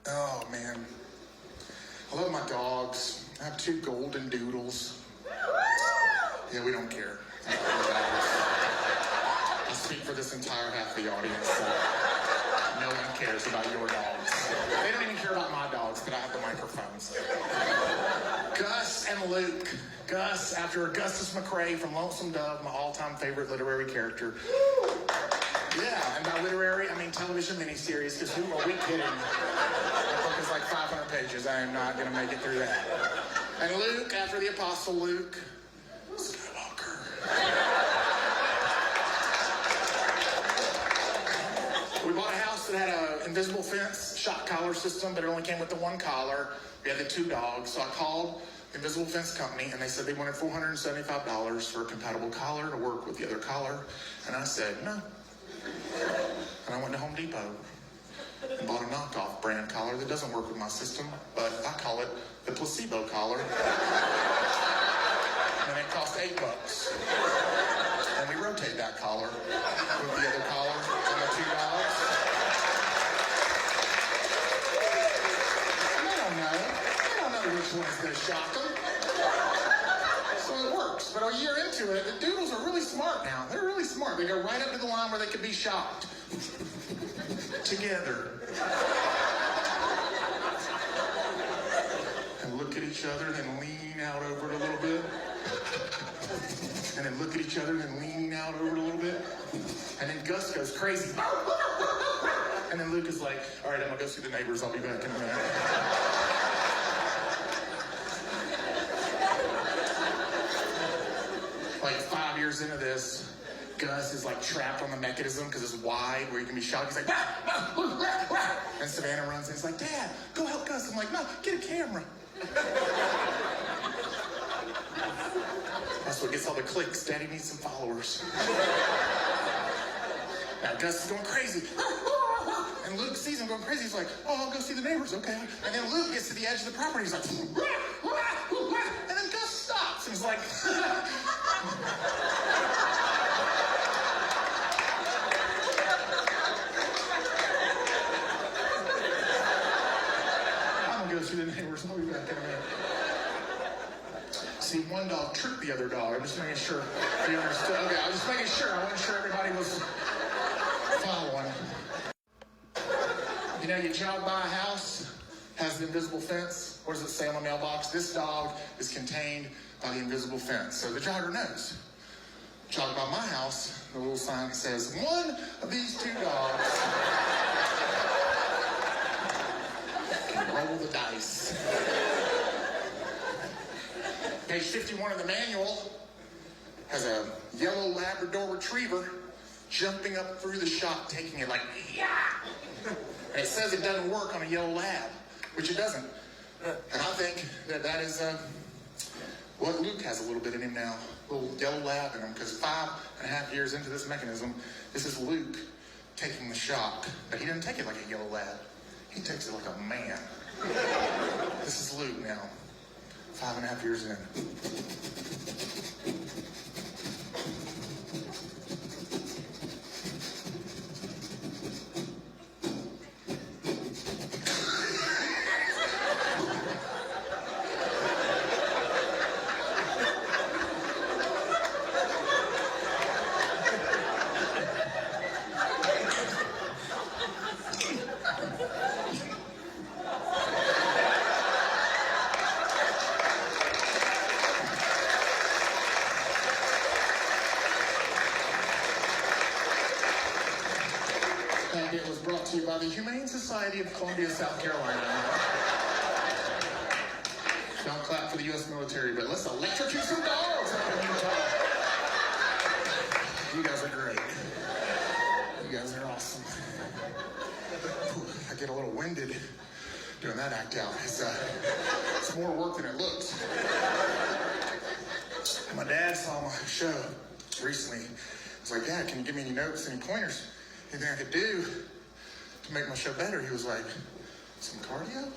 Oh, man. I love my dogs. I have 2 golden doodles. Yeah, we don't care. I speak for this entire half of the audience, so no one cares about your dogs. They don't even care about my dogs, but I have the microphones. Gus and Luke. Gus, after Augustus McCrae from Lonesome Dove, my all-time favorite literary character. Yeah, and by literary, I mean television miniseries, because who are we kidding? That book is like 500 pages. I am not going to make it through that. And Luke, after the Apostle Luke Skywalker. We bought a house that had an invisible fence, shock collar system, but it only came with the 1 collar. We had the 2 dogs, so I called the invisible fence company, and they said they wanted $475 for a compatible collar to work with the other collar. And I said, no. And I went to Home Depot and bought a knockoff brand collar that doesn't work with my system, but I call it the placebo collar. And it cost $8. And we rotate that collar with the other collar and the 2 dogs. And they don't know. They don't know which one is going to shock them. So it works. But a year into it, the doodles are really smart now. They're really smart. They go right up to the line where they can be shocked. Together. And look at each other, then lean out over it a little bit. And then look at each other, then lean out over it a little bit. And then Gus goes crazy. And then Luke is like, all right, I'm going to go see the neighbors. I'll be back in a minute. Like 5 years into this, Gus is like trapped on the mechanism because it's wide where you can be shot. He's like, and Savannah runs in. He's like, Dad, go help Gus. I'm like, no, get a camera. That's what gets all the clicks. Daddy needs some followers. Now Gus is going crazy. And Luke sees him going crazy. He's like, oh, I'll go see the neighbors, okay. And then Luke gets to the edge of the property. He's like, and then Gus stops. And he's like, go see the neighbors. I'll be back in a minute. See, 1 dog tricked the other dog. I'm just making sure you understood. Okay, I was just making sure. I wasn't sure everybody was following. You know, you jog by a house, has the invisible fence. What does it say on the mailbox? This dog is contained by the invisible fence. So the jogger knows. Jog by my house, the little sign says, 1 of these 2 dogs roll the dice. Page 51 of the manual has a yellow Labrador retriever jumping up through the shop, taking it like, yeah! And it says it doesn't work on a yellow lab, which it doesn't. And I think that is what Luke has a little bit in him now, a little yellow lab in him, because 5.5 years into this mechanism, this is Luke taking the shock. But he doesn't take it like a yellow lab. He takes it like a man. This is Luke now, 5.5 years in. And it was brought to you by the Humane Society of Columbia, South Carolina. Don't clap for the U.S. military, but let's electrocute some dogs out in Utah. You guys are great. You guys are awesome. I get a little winded doing that act out. It's more work than it looks. My dad saw my show recently. He's like, Dad, can you give me any notes, any pointers? Anything I could do to make my show better? He was like, some cardio?